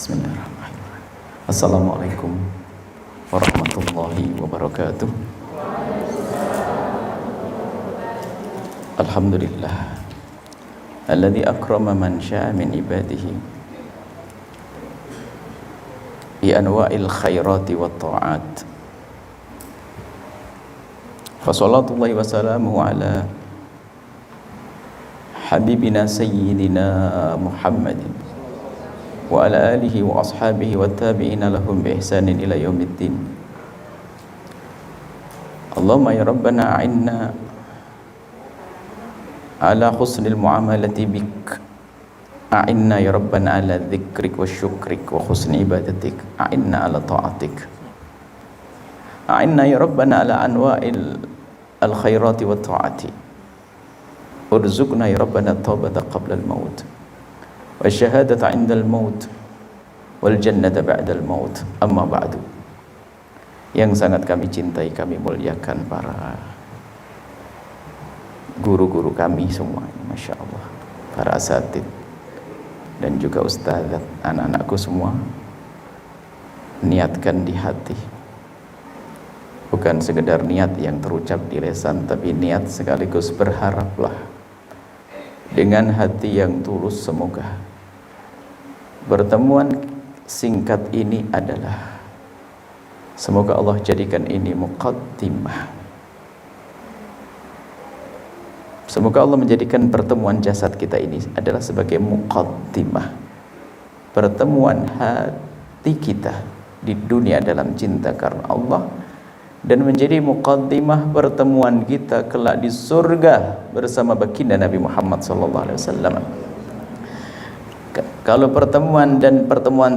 Bismillahirrahmanirrahim. Assalamualaikum warahmatullahi wabarakatuh. Alhamdulillah alladzi akrama man syaa min ibadihi bi anwa'il khairati wat ta'at. Fa shallallahu wa salamuhu ala habibina sayyidina Muhammadin wa ala alihi wa ashabihi wa tabi'ina lahum bi ihsanin ila yaumiddin. Allahumma ya rabbana a'inna ala husnil muamalati bik, a'inna ya rabbana ala dzikrik wa syukrik wa husni ibadatik, a'inna ala ta'atik, a'inna ya rabbana ala anwa'il al-khairati wa ta'ati, urzuqna ya rabbana taubata qabla al-maut wa syahadata indal maut wal jannata ba'dal maut. Amma ba'du. Yang sangat kami cintai, kami muliakan para guru-guru kami semua, Masya Allah, para asatid dan juga ustadzat, anak-anakku semua, niatkan di hati, bukan sekedar niat yang terucap di lisan, tapi niat sekaligus berharaplah dengan hati yang tulus. Semoga pertemuan singkat ini adalah, semoga Allah jadikan ini muqaddimah, semoga Allah menjadikan pertemuan jasad kita ini adalah sebagai muqaddimah pertemuan hati kita di dunia dalam cinta karena Allah, dan menjadi muqaddimah pertemuan kita kelak di surga bersama baginda Nabi Muhammad SAW. Kalau pertemuan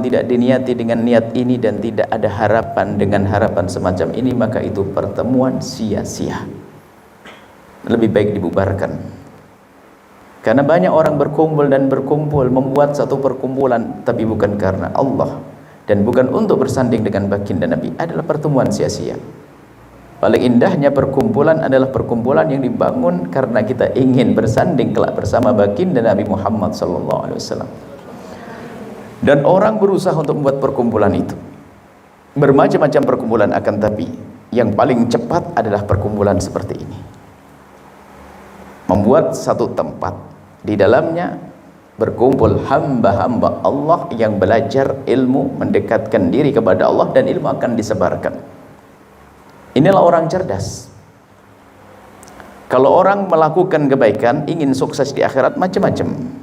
tidak diniati dengan niat ini dan tidak ada harapan dengan harapan semacam ini, maka itu pertemuan sia-sia. Lebih baik dibubarkan. Karena banyak orang berkumpul membuat satu perkumpulan tapi bukan karena Allah dan bukan untuk bersanding dengan baginda Nabi, adalah pertemuan sia-sia. Paling indahnya perkumpulan adalah perkumpulan yang dibangun karena kita ingin bersanding kelak bersama baginda Nabi Muhammad SAW. Dan orang berusaha untuk membuat perkumpulan itu, bermacam-macam perkumpulan, akan tapi yang paling cepat adalah perkumpulan seperti ini. Membuat satu tempat, di dalamnya berkumpul hamba-hamba Allah yang belajar ilmu, mendekatkan diri kepada Allah, dan ilmu akan disebarkan. Inilah orang cerdas. Kalau orang melakukan kebaikan, ingin sukses di akhirat, macam-macam.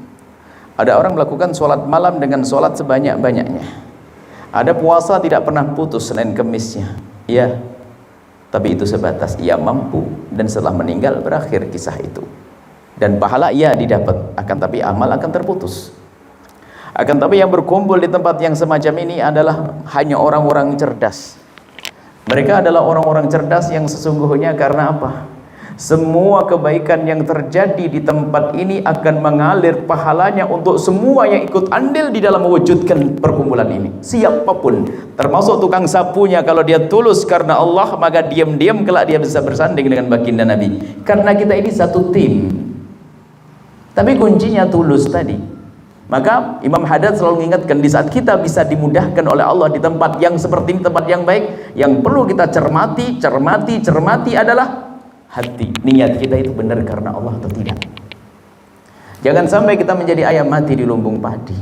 Ada orang melakukan sholat malam dengan sholat sebanyak-banyaknya. Ada puasa tidak pernah putus selain kemisnya. Ya, tapi itu sebatas ia mampu, dan setelah meninggal berakhir kisah itu. Dan pahala ia didapat, akan tapi amal akan terputus. Akan tapi yang berkumpul di tempat yang semacam ini adalah hanya orang-orang cerdas. Mereka adalah orang-orang cerdas yang sesungguhnya karena apa? Semua kebaikan yang terjadi di tempat ini akan mengalir pahalanya untuk semua yang ikut andil di dalam mewujudkan perkumpulan ini. Siapapun, termasuk tukang sapunya, kalau dia tulus karena Allah, maka diam-diam kelak dia bisa bersanding dengan baginda Nabi. Karena kita ini satu tim. Tapi kuncinya tulus tadi. Maka Imam Haddad selalu mengingatkan, di saat kita bisa dimudahkan oleh Allah di tempat yang seperti ini, tempat yang baik, yang perlu kita cermati adalah hati, niat kita itu benar karena Allah atau tidak. Jangan sampai kita menjadi ayam mati di lumbung padi,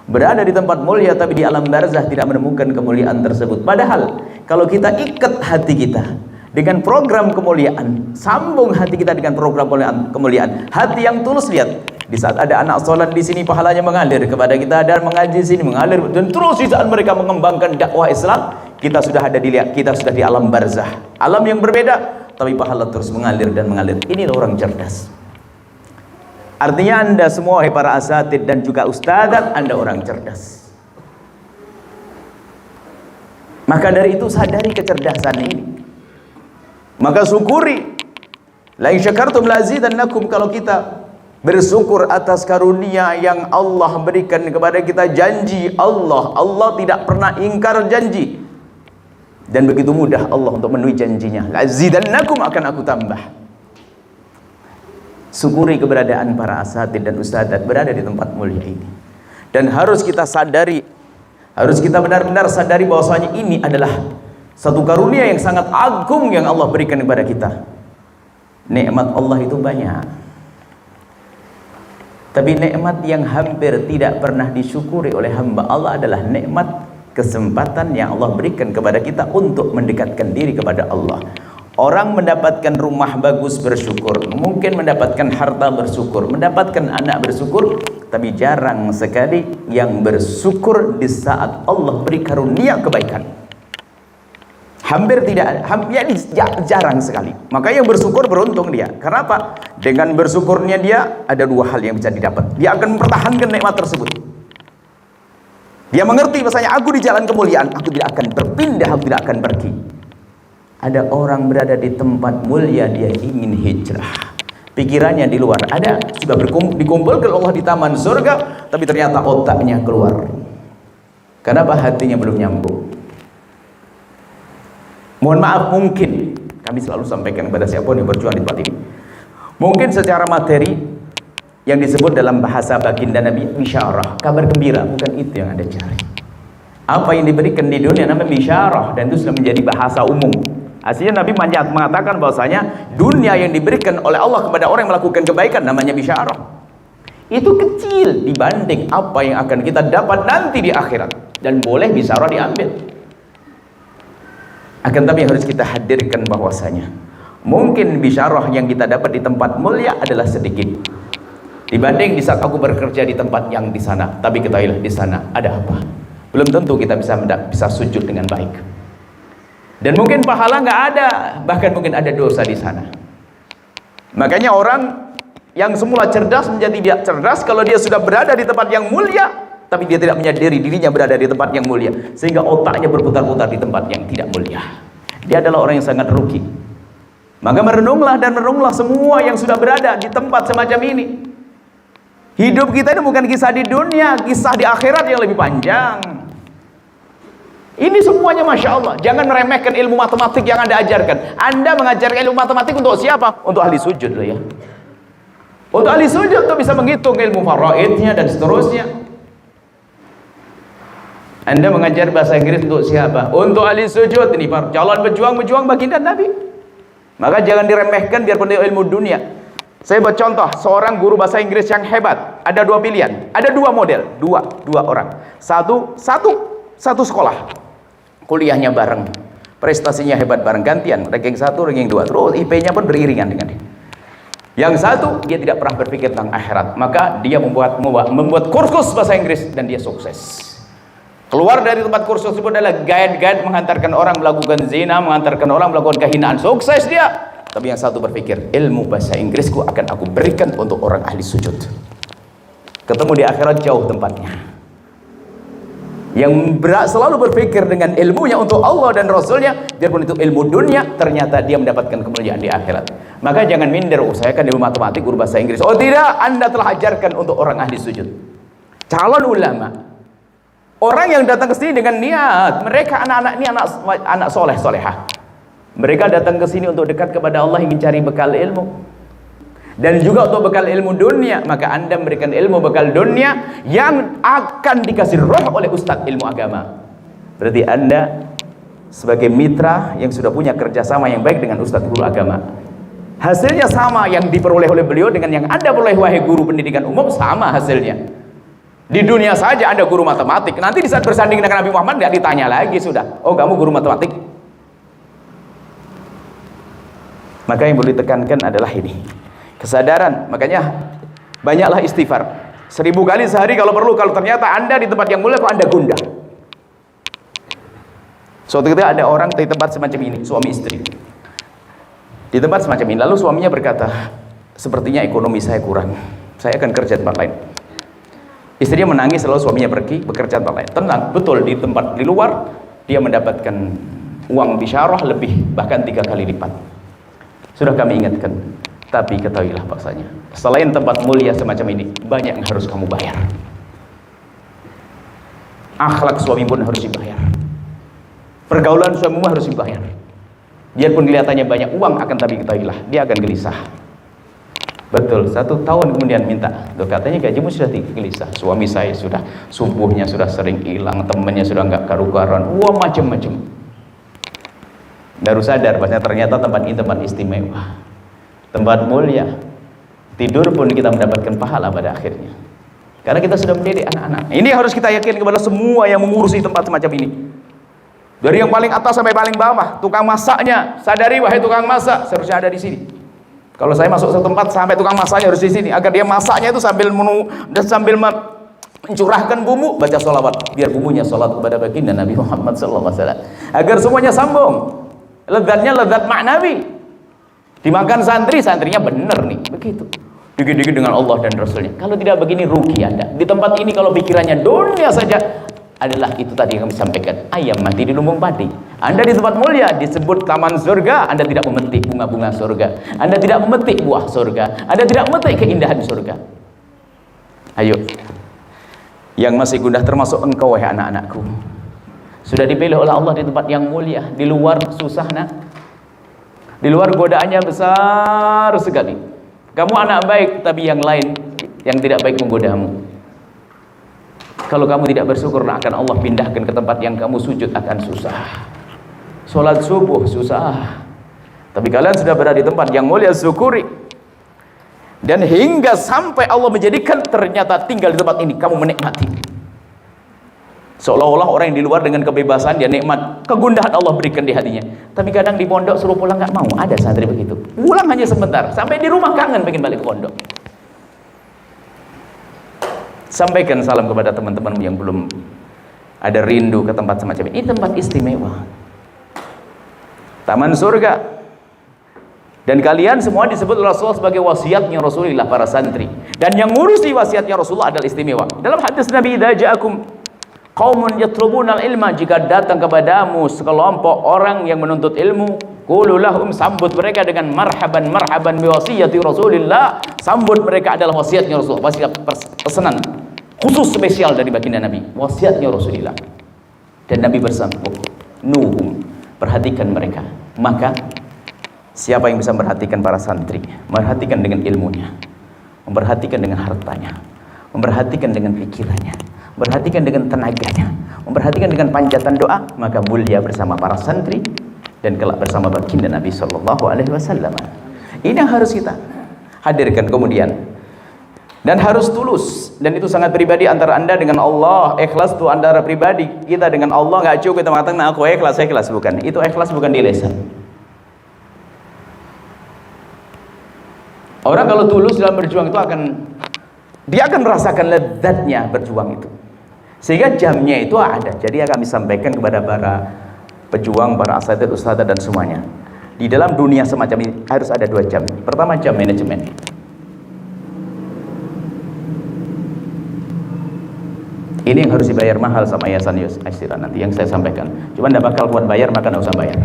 berada di tempat mulia tapi di alam barzah tidak menemukan kemuliaan tersebut. Padahal kalau kita ikat hati kita dengan program kemuliaan, sambung hati kita dengan program kemuliaan, hati yang tulus, lihat, di saat ada anak sholat di sini pahalanya mengalir kepada kita, dan mengaji di sini mengalir, dan terus di saat mereka mengembangkan dakwah Islam, kita sudah di alam barzah, alam yang berbeda, tapi pahala terus mengalir dan mengalir. Inilah orang cerdas. Artinya Anda semua, para asatid dan juga ustadzat, Anda orang cerdas. Maka dari itu sadari kecerdasan ini, maka syukuri. La in syakartum la azidannakum. Kalau kita bersyukur atas karunia yang Allah berikan kepada kita, janji Allah tidak pernah ingkar janji. Dan begitu mudah Allah untuk memenuhi janjinya. Lazidannakum, akan aku tambah. Syukuri keberadaan para asatid dan ustadzat berada di tempat mulia ini. Dan harus kita sadari Harus kita benar-benar sadari bahwasanya ini adalah satu karunia yang sangat agung yang Allah berikan kepada kita. Nikmat Allah itu banyak, tapi nikmat yang hampir tidak pernah disyukuri oleh hamba Allah adalah nikmat kesempatan yang Allah berikan kepada kita untuk mendekatkan diri kepada Allah. Orang mendapatkan rumah bagus bersyukur, mungkin mendapatkan harta bersyukur, mendapatkan anak bersyukur, tapi jarang sekali yang bersyukur di saat Allah beri karunia kebaikan. Hampir tidak, jarang sekali. Maka yang bersyukur beruntung dia. Karena apa? Dengan bersyukurnya dia ada dua hal yang bisa didapat. Dia akan mempertahankan nikmat tersebut. Dia mengerti bahasanya aku di jalan kemuliaan, aku tidak akan berpindah, aku tidak akan pergi. Ada orang berada di tempat mulia, dia ingin hijrah. Pikirannya di luar, ada sudah dikumpulkan Allah di taman surga, tapi ternyata otaknya keluar. Kenapa? Hatinya belum nyambung. Mohon maaf, mungkin kami selalu sampaikan kepada siapapun yang berjuang di tempat ini, mungkin secara materi yang disebut dalam bahasa baginda Nabi bisyarah, kabar gembira, bukan itu yang Anda cari. Apa yang diberikan di dunia namanya bisyarah, dan itu sudah menjadi bahasa umum. Aslinya Nabi mengatakan bahwasanya dunia yang diberikan oleh Allah kepada orang yang melakukan kebaikan namanya bisyarah. Itu kecil dibanding apa yang akan kita dapat nanti di akhirat, dan boleh bisyarah diambil. Akan tapi harus kita hadirkan bahwasanya mungkin bisyarah yang kita dapat di tempat mulia adalah sedikit dibanding di saat aku bekerja di tempat yang di sana. Tapi ketahuilah di sana ada apa? Belum tentu kita bisa sujud dengan baik. Dan mungkin pahala nggak ada, bahkan mungkin ada dosa di sana. Makanya orang yang semula cerdas menjadi tidak cerdas kalau dia sudah berada di tempat yang mulia, tapi dia tidak menyadari dirinya berada di tempat yang mulia, sehingga otaknya berputar-putar di tempat yang tidak mulia. Dia adalah orang yang sangat rugi. Maka merenunglah dan merenunglah semua yang sudah berada di tempat semacam ini. Hidup kita ini bukan kisah di dunia, kisah di akhirat yang lebih panjang. Ini semuanya Masya Allah. Jangan meremehkan ilmu matematik yang Anda ajarkan. Anda mengajarkan ilmu matematik untuk siapa? Untuk ahli sujud loh ya. Untuk ahli sujud untuk bisa menghitung ilmu faraidnya dan seterusnya. Anda mengajar bahasa Inggris untuk siapa? Untuk ahli sujud. Ini calon pejuang baginda Nabi. Maka jangan diremehkan biarpun dia ilmu dunia. Saya buat contoh, seorang guru bahasa Inggris yang hebat. Ada dua pilihan, ada dua model, dua orang. Satu sekolah. Kuliahnya bareng, prestasinya hebat bareng, gantian, ranking 1, ranking 2, terus IP-nya pun beriringan dengan dia. Yang satu, dia tidak pernah berpikir tentang akhirat, maka dia membuat kursus bahasa Inggris dan dia sukses. Keluar dari tempat kursus tersebut adalah guide menghantarkan orang melakukan zina, menghantarkan orang melakukan kehinaan, sukses dia. Tapi yang satu berpikir, ilmu bahasa Inggrisku akan aku berikan untuk orang ahli sujud. Ketemu di akhirat jauh tempatnya. Yang selalu berpikir dengan ilmunya untuk Allah dan Rasulnya, biarpun itu ilmu dunia, ternyata dia mendapatkan kemuliaan di akhirat. Maka jangan minder, saya kan ilmu matematik, guru bahasa Inggris. Oh tidak, Anda telah ajarkan untuk orang ahli sujud. Calon ulama, orang yang datang ke sini dengan niat, mereka anak-anak ini anak soleh solehah. Mereka datang ke sini untuk dekat kepada Allah, ingin cari bekal ilmu. Dan juga untuk bekal ilmu dunia, maka Anda memberikan ilmu bekal dunia yang akan dikasih roh oleh ustadz ilmu agama. Berarti Anda sebagai mitra yang sudah punya kerjasama yang baik dengan ustadz guru agama. Hasilnya sama yang diperoleh oleh beliau dengan yang Anda peroleh wahai guru pendidikan umum, sama hasilnya. Di dunia saja Anda guru matematik, nanti di saat bersanding dengan Nabi Muhammad nggak ditanya lagi sudah. Oh kamu guru matematik. Maka yang perlu ditekankan adalah ini. Kesadaran, makanya banyaklah istighfar 1000 kali sehari kalau perlu. Kalau ternyata Anda di tempat yang mulia kok Anda gundah. Suatu ketika ada orang di tempat semacam ini, suami istri di tempat semacam ini, lalu suaminya berkata, sepertinya ekonomi saya kurang, saya akan kerja di tempat lain. Istrinya menangis, lalu suaminya pergi bekerja di tempat lain. Tenang, betul di tempat di luar dia mendapatkan uang bisyarah lebih, bahkan 3 kali lipat. Sudah kami ingatkan. Tapi ketahuilah bahasanya, selain tempat mulia semacam ini, banyak yang harus kamu bayar. Akhlak suami pun harus dibayar. Pergaulan suamimu harus dibayar. Biarpun kelihatannya banyak uang, akan tapi ketahuilah, dia akan gelisah. Betul, 1 tahun kemudian minta. Tuh, katanya gajimu sudah gelisah. Suami saya sudah subuhnya sudah sering hilang, temannya sudah nggak karu-karuan, wah macem-macem. Baru sadar bahwa ternyata tempat ini tempat istimewa, tempat mulia. Tidur pun kita mendapatkan pahala pada akhirnya. Karena kita sudah mendidik anak-anak. Ini harus kita yakin kepada semua yang mengurusi tempat semacam ini. Dari yang paling atas sampai paling bawah, tukang masaknya, sadari wahai tukang masak, seharusnya ada di sini. Kalau saya masuk satu tempat sampai tukang masaknya harus di sini, agar dia masaknya itu sambil mencurahkan bumbu, baca sholawat, biar bumbunya sholat kepada baginda Nabi Muhammad SAW, agar semuanya sambung, lezatnya lezat maknawi. Dimakan santri, santrinya benar nih, begitu. Dikit-dikit dengan Allah dan Rasulnya. Kalau tidak begini rugi Anda. Di tempat ini kalau pikirannya dunia saja, adalah itu tadi yang kami sampaikan, ayam mati di lumbung padi. Anda di tempat mulia disebut taman surga, Anda tidak memetik bunga-bunga surga, Anda tidak memetik buah surga, Anda tidak memetik keindahan surga. Ayo, yang masih gundah termasuk engkau wahai anak-anakku, sudah dipilih oleh Allah di tempat yang mulia. Di luar susah nak, di luar godaannya besar sekali. Kamu anak baik, tapi yang lain yang tidak baik menggodamu. Kalau kamu tidak bersyukur, akan Allah pindahkan ke tempat yang kamu sujud akan susah. Sholat subuh susah. Tapi kalian sudah berada di tempat yang mulia, syukuri. Dan hingga sampai Allah menjadikan ternyata tinggal di tempat ini kamu menikmati. Seolah-olah orang yang di luar dengan kebebasan dia nikmat, kegundahan Allah berikan di hatinya. Tapi kadang di pondok suruh pulang nggak mau. Ada santri begitu. Pulang hanya sebentar, sampai di rumah kangen pengen balik ke pondok. Sampaikan salam kepada teman-teman yang belum ada rindu ke tempat semacam ini. Ini tempat istimewa, taman surga. Dan kalian semua disebut Rasulullah sebagai wasiatnya Rasulullah, para santri. Dan yang ngurusi wasiatnya Rasulullah adalah istimewa. Dalam hadis Nabi, idza ja'akum qaumun yatlubunal ilma, jika datang kepadamu sekelompok orang yang menuntut ilmu, qulu lahum, sambut mereka dengan marhaban marhaban bi wasiyati Rasulillah. Sambut mereka adalah wasiatnya Rasulullah, wasiat pesanan khusus spesial dari baginda Nabi, wasiatnya Rasulullah. Dan Nabi bersama nuhum, perhatikan mereka. Maka siapa yang bisa memperhatikan para santri, memperhatikan dengan ilmunya, memperhatikan dengan hartanya, memperhatikan dengan pikirannya, memperhatikan dengan tenaganya, memperhatikan dengan panjatan doa, maka mulia bersama para santri dan kelak bersama baginda Nabi Shallallahu Alaihi Wasallam. Ini yang harus kita hadirkan kemudian, dan harus tulus. Dan itu sangat pribadi antara anda dengan Allah. Ikhlas itu antara pribadi kita dengan Allah. Nggak cukup kita mengatakan nah, aku ikhlas, bukan. Itu ikhlas bukan di lisan. Orang kalau tulus dalam berjuang itu dia akan merasakan lezatnya berjuang itu, sehingga jamnya itu ada. Jadi kami sampaikan kepada para pejuang, para asatidz, ustadzah dan semuanya, di dalam dunia semacam ini harus ada 2 jam. Pertama, jam manajemen. Ini yang harus dibayar mahal sama Yayasan Yus Asyira nanti yang saya sampaikan. Cuma tidak bakal kuat bayar, maka tidak usah bayar.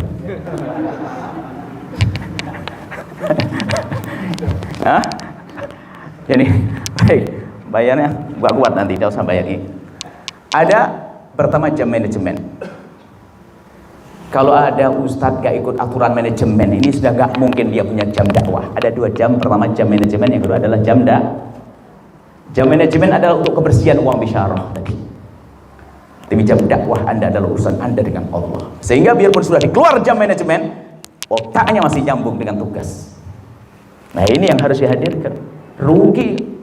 Hah? Jadi baik, bayarnya gak kuat nanti, tidak usah bayar ini. Ada pertama jam manajemen. Kalau ada ustadz gak ikut aturan manajemen, ini sudah gak mungkin dia punya jam dakwah. Ada 2 jam, pertama jam manajemen, yang kedua adalah jam jam manajemen adalah untuk kebersihan uang bisyarah tadi. Tapi jam dakwah Anda adalah urusan Anda dengan Allah. Sehingga biarpun sudah dikeluar jam manajemen, otaknya masih nyambung dengan tugas. Nah ini yang harus dihadirkan. Rugi.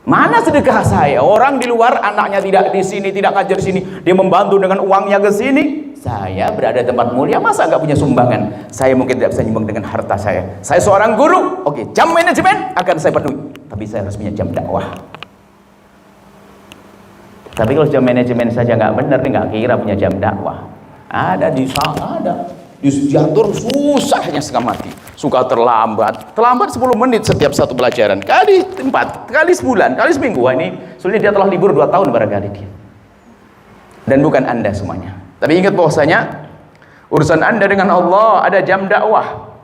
Mana sedekah saya? Orang di luar, anaknya tidak di sini, tidak ngajar di sini, dia membantu dengan uangnya ke sini. Saya berada di tempat mulia, masa nggak punya sumbangan? Saya mungkin tidak bisa nyumbang dengan harta saya. Saya seorang guru, oke, jam manajemen akan saya penuhi. Tapi saya harus punya jam dakwah. Tapi kalau jam manajemen saja nggak benar, nggak kira punya jam dakwah. Ada di sana, ada diatur susahnya setengah mati. Suka terlambat 10 menit setiap satu pelajaran, kali 4, kali sebulan, kali seminggu. Wah, ini sulit, dia telah libur 2 tahun barangkali dia. Dan bukan Anda semuanya. Tapi ingat bahwasanya urusan Anda dengan Allah ada jam dakwah.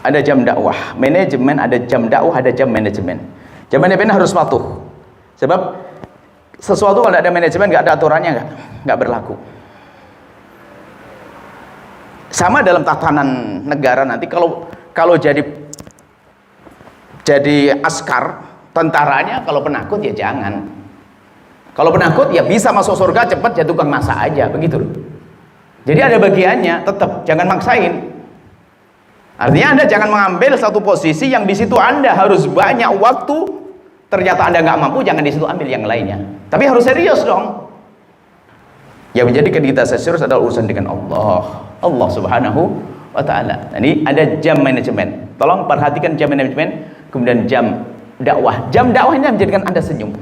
Ada jam dakwah, manajemen, ada jam dakwah, ada jam manajemen. Jam manajemen harus patuh. Sebab sesuatu kalau tidak ada manajemen, nggak ada aturannya, nggak berlaku. Sama dalam tatanan negara nanti, kalau jadi jadi askar, tentaranya. Kalau penakut ya jangan. Kalau penakut ya bisa masuk surga cepat, ya tukang masak aja, begitu loh. Jadi ada bagiannya, tetap jangan maksain. Artinya Anda jangan mengambil satu posisi yang di situ Anda harus banyak waktu, ternyata Anda nggak mampu, jangan di situ ambil yang lainnya. Tapi harus serius dong. Yang menjadikan kita serius adalah urusan dengan Allah Subhanahu wa ta'ala. Ini ada jam manajemen. Tolong perhatikan jam manajemen, kemudian jam dakwah. Jam dakwah ini menjadikan Anda senyum.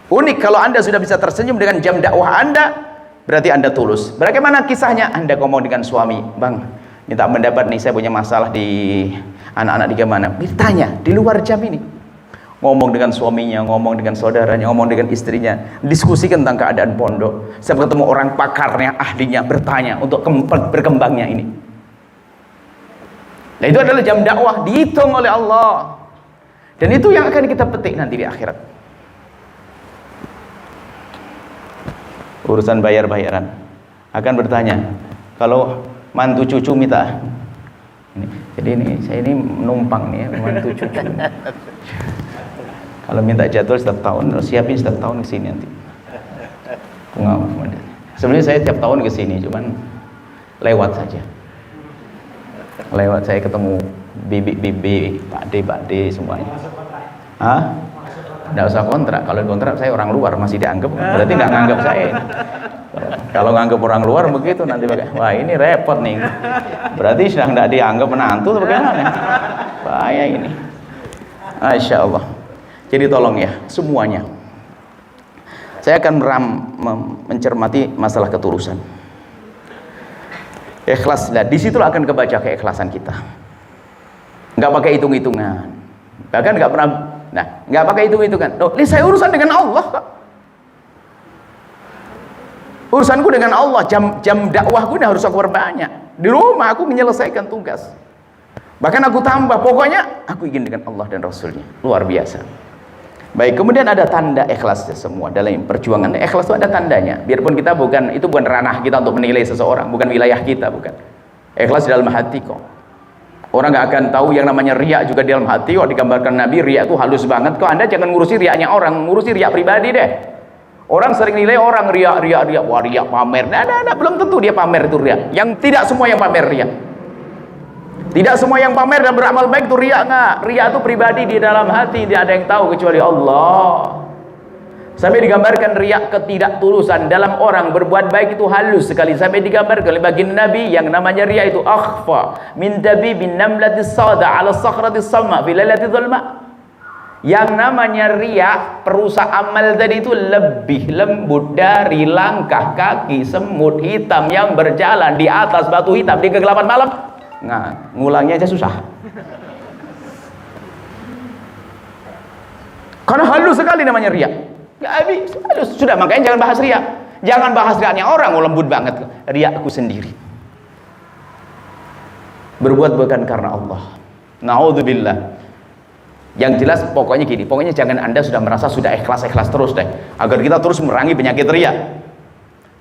Unik kalau Anda sudah bisa tersenyum dengan jam dakwah Anda, berarti Anda tulus. Bagaimana kisahnya? Anda ngomong dengan suami, "Bang, minta pendapat nih, saya punya masalah di anak-anak di mana?" Ditanya di luar jam ini. Ngomong dengan suaminya, ngomong dengan saudaranya, ngomong dengan istrinya, diskusi tentang keadaan pondok. Saya ketemu orang pakarnya, ahlinya, bertanya untuk berkembangnya ini. Nah, itu adalah jam dakwah, dihitung oleh Allah. Dan itu yang akan kita petik nanti di akhirat. Urusan bayar-bayaran akan bertanya, kalau mantu cucu minta ini, jadi ini saya ini menumpang nih ya, mantu cucu. Kalau minta jadwal setiap tahun, siapin setiap tahun ke sini nanti. Sebenarnya saya tiap tahun ke sini, cuman lewat saja. Lewat saya ketemu bibi, Pak D semuanya. Hah? Nggak usah kontrak. Kalau kontrak saya orang luar masih dianggap, berarti nggak nganggap saya. Kalau nganggap orang luar begitu nanti wah ini repot nih. Berarti sudah nggak dianggap menantu atau bagaimana? Bahaya ini. Masya Allah. Jadi tolong ya semuanya. Saya akan mencermati masalah ketulusan. Ikhlas, nah disitulah akan kebaca keikhlasan kita. Nggak pakai hitung-hitungan. Bahkan nggak pernah. Nah, nggak pakai hitung-hitungan. Loh, ini saya urusan dengan Allah kok. Urusanku dengan Allah, jam dakwahku ini harus aku perbanyak. Di rumah aku menyelesaikan tugas. Bahkan aku tambah, pokoknya aku ingin dengan Allah dan Rasulnya. Luar biasa. Baik, kemudian ada tanda ikhlasnya semua dalam perjuangan. Ikhlas itu ada tandanya. Biarpun kita itu bukan ranah kita untuk menilai seseorang, bukan wilayah kita, bukan. Ikhlas di dalam hati kok. Orang nggak akan tahu yang namanya riak juga di dalam hati kok. Digambarkan Nabi, riak itu halus banget kok. Anda jangan ngurusi riaknya orang, ngurusi riak pribadi deh. Orang sering nilai orang riak, wah riak pamer. Nah, belum tentu dia pamer itu riak. Yang tidak semua yang pamer riak. Tidak semua yang pamer dan beramal baik itu riak nggak? Riak itu pribadi di dalam hati, tidak ada yang tahu kecuali Allah. Sampai digambarkan riak ketidaktulusan dalam orang berbuat baik itu halus sekali. Sampai digambarkan oleh baginda Nabi yang namanya riak itu akhfa min dabibin namlatis sada ala sakhratis sama fi lailatil zulma. Yang namanya riak, perusak amal tadi itu lebih lembut dari langkah kaki semut hitam yang berjalan di atas batu hitam di kegelapan malam. Nah, ngulangnya aja susah. Karena halus sekali namanya riak. Halus. Sudah, makanya jangan bahas riak. Jangan bahas riaknya orang, lembut banget. Riakku sendiri. Berbuat bukan karena Allah. Naudzubillah. Yang jelas pokoknya gini, pokoknya jangan Anda sudah merasa sudah ikhlas terus deh. Agar kita terus merangi penyakit riak.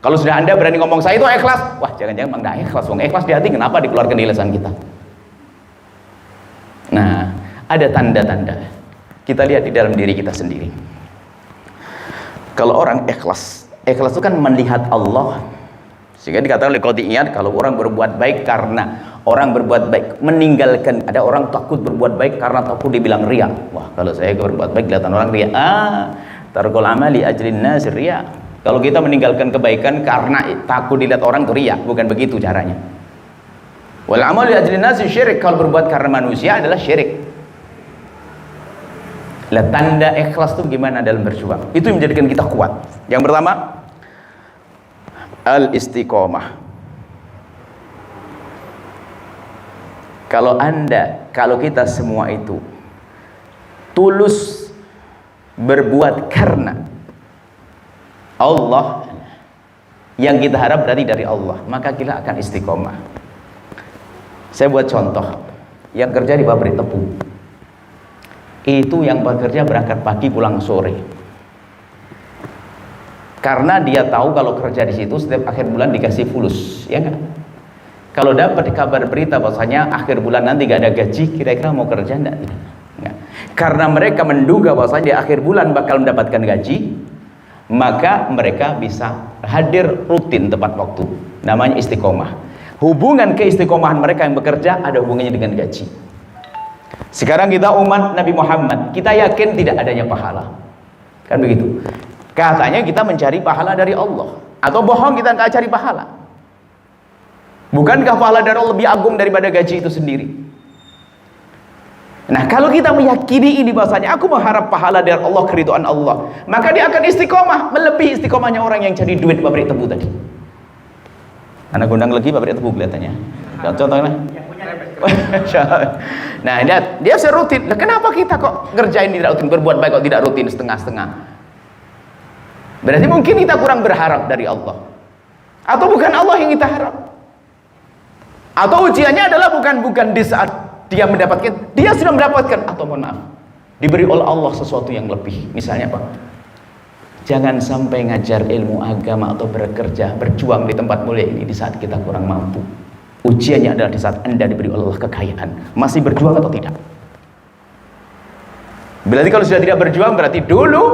Kalau sudah Anda berani ngomong saya itu ikhlas, wah jangan-jangan memang tidak ikhlas. Wong ikhlas di hati kenapa dikeluarkan di lisan kita? Nah, ada tanda-tanda. Kita lihat di dalam diri kita sendiri. Kalau orang ikhlas itu kan melihat Allah. Sehingga dikatakan oleh Qadiyat, kalau orang berbuat baik karena orang berbuat baik, meninggalkan, ada orang takut berbuat baik karena takut dibilang riya. Wah, kalau saya berbuat baik kelihatan orang riya. Tarkul amali ajrin nas riya. Kalau kita meninggalkan kebaikan karena takut dilihat orang itu riya, bukan begitu caranya. Wal amalu ajrin nas syirik. Kalau berbuat karena manusia adalah syirik. Lah tanda ikhlas itu gimana dalam berjuang? Itu yang menjadikan kita kuat. Yang pertama, al-istiqomah. Kalau kita semua itu tulus berbuat karena Allah, yang kita harap berarti dari Allah, maka kita akan istiqomah. Saya buat contoh, yang kerja di pabrik tepung itu yang bekerja berangkat pagi pulang sore, karena dia tahu kalau kerja di situ setiap akhir bulan dikasih fulus, ya enggak? Kalau dapat kabar berita bahwasanya akhir bulan nanti gak ada gaji, kira-kira mau kerja enggak? karena mereka menduga bahwasanya di akhir bulan bakal mendapatkan gaji, maka mereka bisa hadir rutin tepat waktu. Namanya istiqomah. Hubungan keistiqomahan mereka yang bekerja ada hubungannya dengan gaji. Sekarang kita umat Nabi Muhammad, kita yakin tidak adanya pahala, kan begitu? Katanya kita mencari pahala dari Allah, atau bohong kita nggak cari pahala? Bukankah pahala dari Allah lebih agung daripada gaji itu sendiri? Nah, kalau kita meyakini ini bahwasanya aku mengharap pahala dari Allah, keridhaan Allah, maka dia akan istiqomah, melebihi istiqomahnya orang yang cari duit pabrik tebu tadi. Anak undang lagi pabrik tebu kelihatannya. Contohnya. Nah, dia serutin. Nah, kenapa kita kok ngerjain tidak rutin, berbuat baik kok tidak rutin, setengah-setengah? Berarti mungkin kita kurang berharap dari Allah. Atau bukan Allah yang kita harap. Atau ujiannya adalah bukan di saat dia mendapatkan, dia sudah mendapatkan, atau mohon maaf, diberi oleh Allah sesuatu yang lebih. Misalnya apa? Jangan sampai ngajar ilmu agama atau bekerja, berjuang di tempat mulia ini di saat kita kurang mampu. Ujiannya adalah di saat Anda diberi oleh Allah kekayaan. Masih berjuang atau tidak? Berarti kalau sudah tidak berjuang, berarti dulu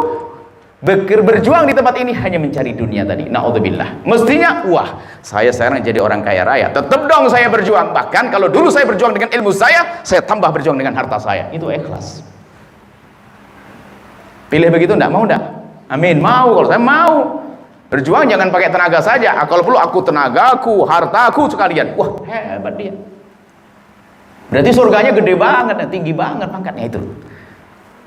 berjuang di tempat ini hanya mencari dunia tadi. Na'udzubillah. Mestinya, wah, saya sekarang jadi orang kaya raya, tetap dong saya berjuang. Bahkan kalau dulu saya berjuang dengan ilmu saya tambah berjuang dengan harta saya. Itu ikhlas. Pilih begitu enggak? Mau enggak? Amin. Mau. Kalau saya mau berjuang, jangan pakai tenaga saja. Kalau perlu aku tenagaku, hartaku sekalian. Wah, hebat dia. Berarti surganya gede banget, tinggi banget pangkatnya itu.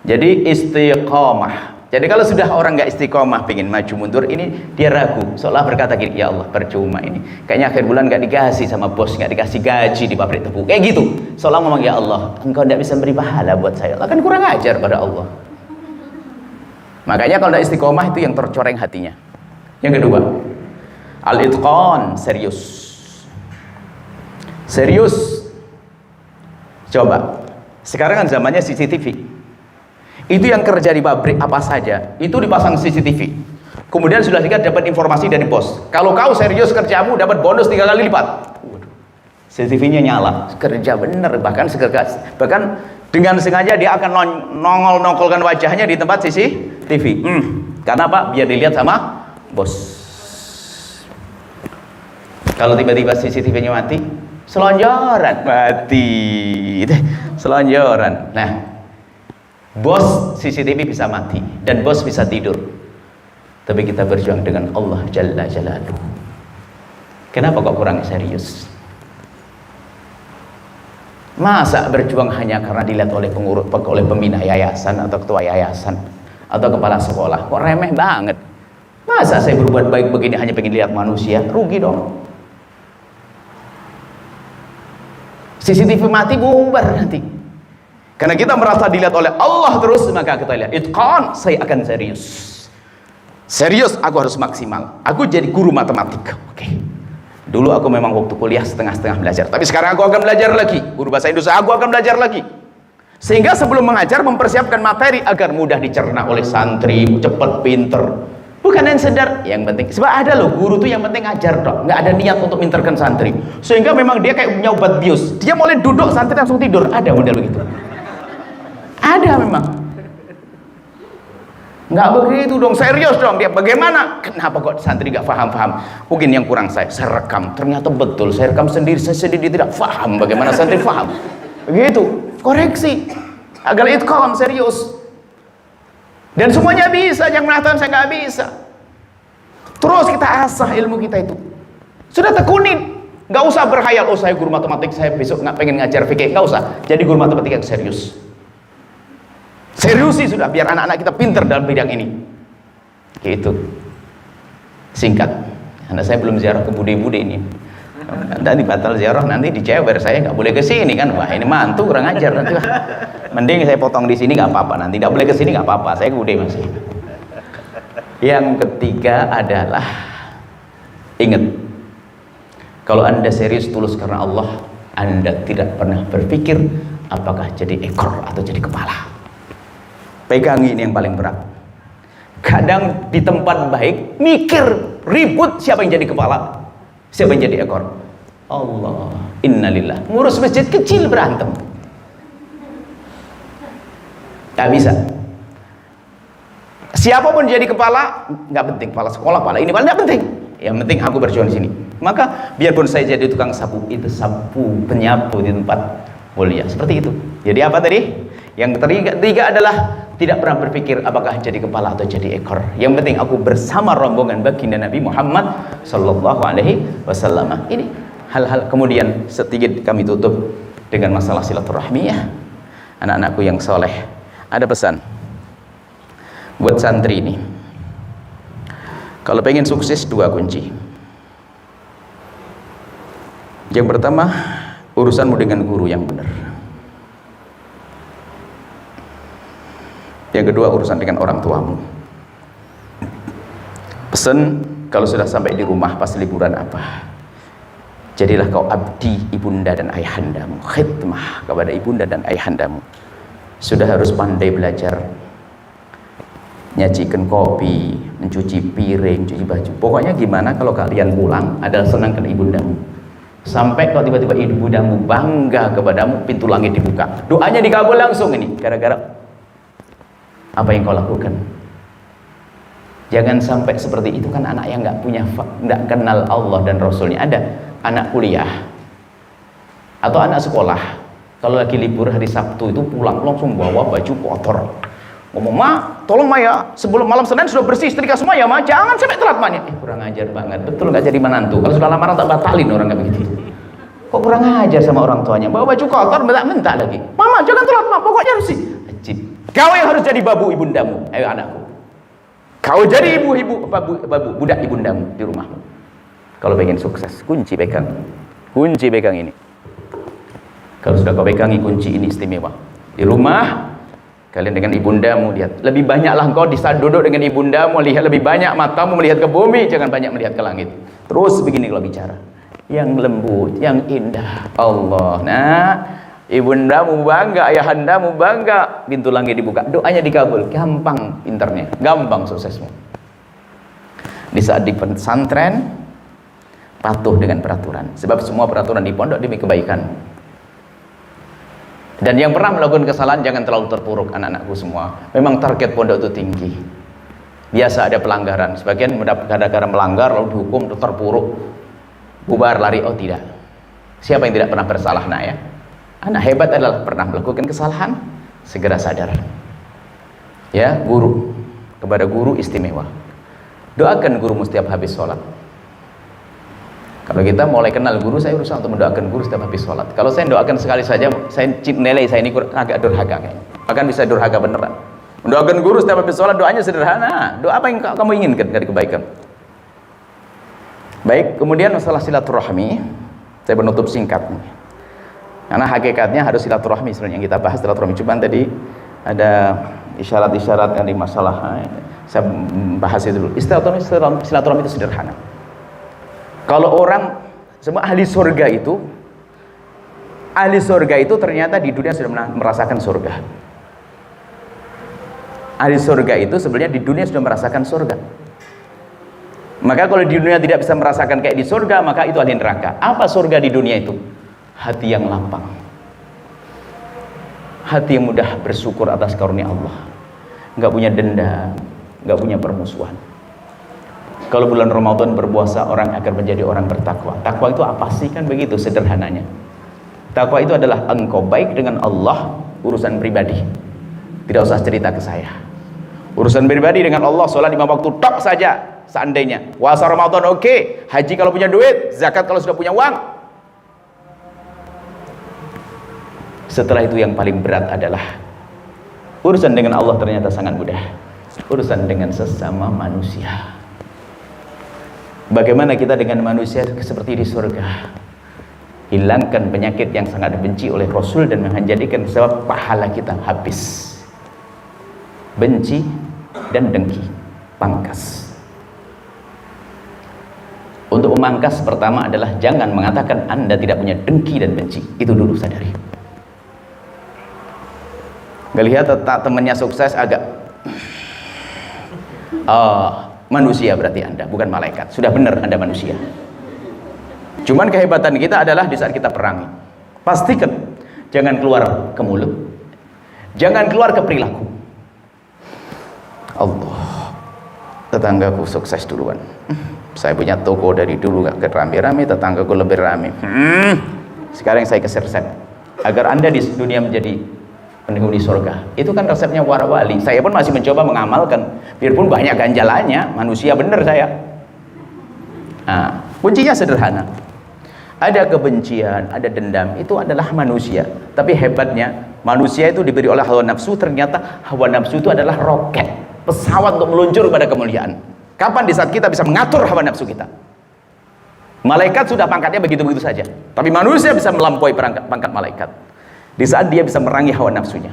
Jadi istiqomah. Jadi kalau sudah orang nggak istiqomah, pengen maju mundur, ini dia ragu, seolah berkata gini, ya Allah, percuma ini, kayaknya akhir bulan nggak dikasih sama bos, nggak dikasih gaji di pabrik tebu, kayak gitu, seolah ngomong, ya Allah, engkau nggak bisa beri pahala buat saya, kan kurang ajar pada Allah. Makanya kalau nggak istiqomah itu yang tercoreng hatinya. Yang kedua, al-itqan, serius. Coba, sekarang kan zamannya CCTV. Itu yang kerja di pabrik apa saja itu dipasang CCTV, kemudian sudah dapat informasi dari bos, kalau kau serius kerjamu dapat bonus 3 kali lipat. CCTV-nya nyala, kerja bener, bahkan dengan sengaja dia akan nongolkan wajahnya di tempat CCTV. Karena apa? Biar dilihat sama bos. Kalau tiba-tiba CCTV-nya mati, selonjoran mati, selonjoran. Nah, bos CCTV bisa mati dan bos bisa tidur, tapi kita berjuang dengan Allah Jalla Jalaluhu. Kenapa kok kurang serius? Masa berjuang hanya karena dilihat oleh pengurus, oleh pembina yayasan atau ketua yayasan atau kepala sekolah? Kok remeh banget? Masa saya berbuat baik begini hanya pengen lihat manusia? Rugi dong. CCTV mati, bubar nanti. Karena kita merasa dilihat oleh Allah terus, maka kita lihat, itqan, saya akan serius. Serius, aku harus maksimal. Aku jadi guru matematika. Oke. Dulu aku memang waktu kuliah setengah-setengah belajar, tapi sekarang aku akan belajar lagi. Guru bahasa Indonesia, aku akan belajar lagi. Sehingga sebelum mengajar mempersiapkan materi agar mudah dicerna oleh santri, cepat, pinter. Bukan yang sedar, yang penting. Sebab ada loh guru tuh yang penting ngajar dong, nggak ada niat untuk minterkan santri. Sehingga memang dia kayak punya obat bius. Dia mulai duduk, santri langsung tidur. Ada model begitu. Ada memang. Nggak begitu dong, serius dong dia. Bagaimana? Kenapa kok santri nggak paham? Mungkin yang kurang saya rekam, ternyata betul saya rekam sendiri, saya sendiri tidak paham bagaimana santri paham. Begitu, koreksi agar itqan, serius. Dan semuanya bisa, yang mengatakan saya nggak bisa. Terus kita asah ilmu kita itu. Sudah tekunin, nggak usah berkhayal, oh saya guru matematik, saya besok nggak pengen ngajar fikih, nggak usah. Jadi guru matematik yang serius. Serius sih sudah, biar anak-anak kita pinter dalam bidang ini. Gitu. Singkat. Karena saya belum ziarah ke bude-bude ini. Nanti batal ziarah, nanti dicewer saya nggak boleh ke sini kan. Wah, ini mantu kurang ajar nanti. Mending saya potong di sini nggak apa-apa, nanti nggak boleh ke sini nggak apa-apa. Saya ke bude masih. Yang ketiga adalah ingat, kalau Anda serius tulus karena Allah, Anda tidak pernah berpikir apakah jadi ekor atau jadi kepala. Pegang ini yang paling berat. Kadang di tempat baik mikir ribut siapa yang jadi kepala, siapa yang jadi ekor. Allah, innalillah. Ngurus masjid kecil berantem. Nggak bisa. Siapapun jadi kepala, nggak penting, kepala sekolah, kepala ini, nggak penting. Yang penting aku berjuang di sini. Maka biarpun saya jadi tukang sapu, itu sapu penyapu di tempat mulia. Seperti itu. Jadi apa tadi? Yang ketiga adalah tidak pernah berpikir apakah jadi kepala atau jadi ekor. Yang penting aku bersama rombongan baginda Nabi Muhammad sallallahu alaihi wasallam. Ini hal-hal. Kemudian sedikit kami tutup dengan masalah silaturahmi ya. Anak-anakku yang soleh, ada pesan buat santri ini. Kalau pengen sukses, 2 kunci. Yang pertama, urusanmu dengan guru yang benar. Yang kedua, urusan dengan orang tuamu. Pesan, kalau sudah sampai di rumah pas liburan apa? Jadilah kau abdi ibunda dan ayahandamu. Khidmah kepada ibunda dan ayahandamu. Sudah harus pandai belajar nyajikan kopi, mencuci piring, cuci baju. Pokoknya gimana kalau kalian pulang adalah senangkan ibundamu. Sampai kalau tiba-tiba ibundamu bangga kepadamu, pintu langit dibuka. Doanya dikabul langsung ini. Gara-gara apa yang kau lakukan. Jangan sampai seperti itu, kan anak yang nggak kenal Allah dan Rasulnya. Ada anak kuliah atau anak sekolah, kalau lagi libur hari Sabtu itu pulang langsung bawa baju kotor. Ngomong, "Ma, tolong Ma ya, sebelum malam Senin sudah bersih setrika semua ya Ma, jangan sampai telat Ma." Kurang ajar banget, betul nggak jadi menantu. Kalau sudah lamaran tak batalin orang kayak begitu. Kok kurang ajar sama orang tuanya, bawa baju kotor bentak-bentak lagi. "Mama jangan telat Ma, pokoknya harus sih." Ajib. Kau yang harus jadi babu ibundamu. Ayo anakku, kau jadi budak ibundamu di rumahmu. Kalau pengen sukses, kunci pegang ini. Kalau sudah kau pegangi kunci ini istimewa. Di rumah kalian dengan ibundamu, lihat lebih banyaklah engkau di saat duduk dengan ibundamu, lihat lebih banyak matamu melihat ke bumi, jangan banyak melihat ke langit. Terus begini kalau bicara, yang lembut, yang indah. Allah, nah, ibundamu bangga, ayahandamu bangga, pintu langit dibuka, doanya dikabul, gampang pinternya, gampang suksesmu. Di saat di pesantren, patuh dengan peraturan, sebab semua peraturan di pondok demi kebaikan. Dan yang pernah melakukan kesalahan jangan terlalu terpuruk, anak-anakku semua. Memang target pondok itu tinggi. Biasa ada pelanggaran, sebagian gara-gara melanggar lalu dihukum terpuruk, bubar lari. Oh tidak. Siapa yang tidak pernah bersalah, nak ya? Anak hebat adalah pernah melakukan kesalahan, segera sadar. Ya, guru, kepada guru istimewa. Doakan gurumu setiap habis sholat. Kalau kita mulai kenal guru, saya berusaha untuk mendoakan guru setiap habis sholat. Kalau saya doakan sekali saja, saya nilai saya ini agak durhaka kayaknya. Bahkan bisa durhaka beneran. Mendoakan guru setiap habis sholat, doanya sederhana. Doa apa yang kamu inginkan dari kebaikan? Baik, kemudian masalah silaturahmi, saya menutup singkat. Karena hakikatnya harus silaturahmi sebenarnya yang kita bahas silaturahmi. Cuma tadi ada isyarat-isyarat yang di masalah, saya bahas itu dulu. Silaturahmi itu sederhana. Kalau orang semua ahli surga itu ternyata di dunia sudah merasakan surga. Ahli surga itu sebenarnya di dunia sudah merasakan surga. Maka kalau di dunia tidak bisa merasakan kayak di surga, maka itu ahli neraka. Apa surga di dunia itu? Hati yang lapang, hati yang mudah bersyukur atas karunia Allah, nggak punya dendam, nggak punya permusuhan. Kalau bulan Ramadan berpuasa, orang akan menjadi orang bertakwa. Takwa itu apa sih? Kan begitu sederhananya. Takwa itu adalah engkau baik dengan Allah, urusan pribadi, tidak usah cerita ke saya. Urusan pribadi dengan Allah, sholat 5 waktu tok saja. Seandainya puasa Ramadan oke, haji kalau punya duit, zakat kalau sudah punya uang. Setelah itu yang paling berat adalah urusan dengan Allah, ternyata sangat mudah. Urusan dengan sesama manusia. Bagaimana kita dengan manusia seperti di surga? Hilangkan penyakit yang sangat dibenci oleh Rasul dan menjadikan sebab pahala kita habis. Benci dan dengki, pangkas. Untuk memangkas pertama adalah jangan mengatakan Anda tidak punya dengki dan benci. Itu dulu sadari. Nggak lihat temannya sukses agak manusia berarti Anda, bukan malaikat. Sudah benar Anda manusia. Cuman kehebatan kita adalah di saat kita perangi, pastikan jangan keluar ke mulut, Jangan keluar ke perilaku. Allah, tetanggaku sukses duluan. Saya punya toko dari dulu gak rame-rame, tetanggaku lebih rame. Sekarang saya kasih resep agar Anda di dunia menjadi penghuni surga. Itu kan resepnya para wali. Saya pun masih mencoba mengamalkan, biarpun banyak ganjalannya. Manusia bener saya. Nah, kuncinya sederhana. Ada kebencian, ada dendam, itu adalah manusia. Tapi hebatnya, manusia itu diberi oleh hawa nafsu. Ternyata hawa nafsu itu adalah roket, pesawat untuk meluncur pada kemuliaan. Kapan di saat kita bisa mengatur hawa nafsu kita? Malaikat sudah pangkatnya begitu-begitu saja, tapi manusia bisa melampaui pangkat malaikat di saat dia bisa merangi hawa nafsunya.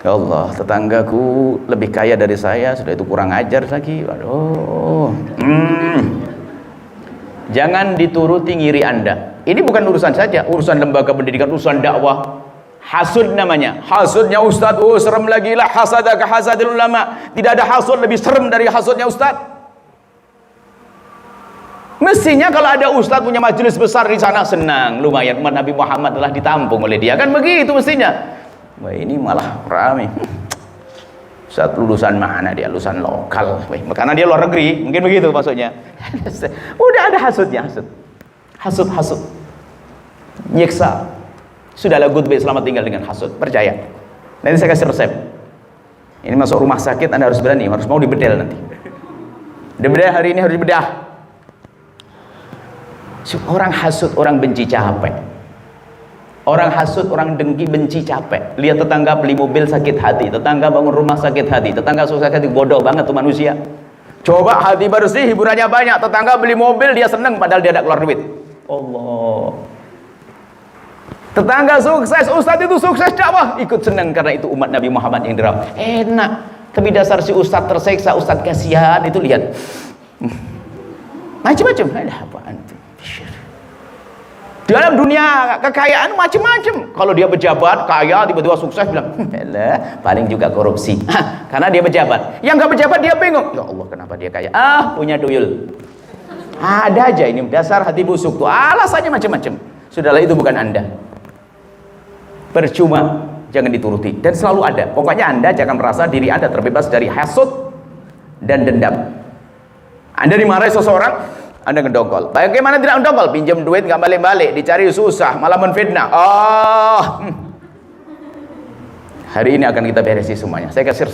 Ya Allah, tetanggaku lebih kaya dari saya, sudah itu kurang ajar lagi. Waduh. Jangan dituruti ngiri Anda. Ini bukan urusan saja, urusan lembaga pendidikan, urusan dakwah. Hasud namanya. Hasudnya Ustadz, oh serem lagi lah, hasadaka hasadil ulama. Tidak ada hasud lebih serem dari hasudnya Ustadz. Mestinya kalau ada Ustadz punya majelis besar di sana, senang, lumayan umat Nabi Muhammad telah ditampung oleh dia, kan begitu mestinya. Wah, ini malah ramai. Ustadz lulusan mana dia? Lulusan lokal. Karena dia luar negeri, mungkin begitu maksudnya. Udah ada hasudnya, hasud, nyiksa. Sudahlah, goodbye, selamat tinggal dengan hasud. Percaya. Nanti saya kasih resep. Ini masuk rumah sakit, Anda harus berani, harus mau dibedel nanti. Dibedah hari ini, harus dibedah. Orang hasud, orang benci, capek. Orang hasud, orang dengki, benci, capek. Lihat tetangga beli mobil, sakit hati. Tetangga bangun rumah, sakit hati. Tetangga sukses hati, bodoh banget tuh manusia. Coba hati bersih, hiburannya banyak. Tetangga beli mobil, dia seneng padahal dia tidak keluar duit. Allah. Tetangga sukses, ustadz itu sukses dakwah, ikut seneng karena itu umat Nabi Muhammad yang dirawat. Enak. Tapi dasar si ustadz terseksa, ustadz kasihan, itu lihat. Macam-macam. Ada apaan tuh? Dalam dunia kekayaan macam-macam. Kalau dia pejabat, kaya, tiba-tiba sukses, bilang, paling juga korupsi. Karena dia pejabat. Yang nggak pejabat dia bingung. Ya Allah, kenapa dia kaya? Punya tuyul. Ada aja ini dasar hati busuk tuh. Alasannya macam-macam. Sudahlah, itu bukan Anda. Percuma, jangan dituruti. Dan selalu ada. Pokoknya Anda jangan merasa diri Anda terbebas dari hasud dan dendam. Anda dimarahi seseorang, Anda ngedongkol. Bagaimana tidak ngedongkol? Pinjam duit nggak balik-balik, dicari susah, malah menfitnah. Hari ini akan kita beresi semuanya. Saya kasih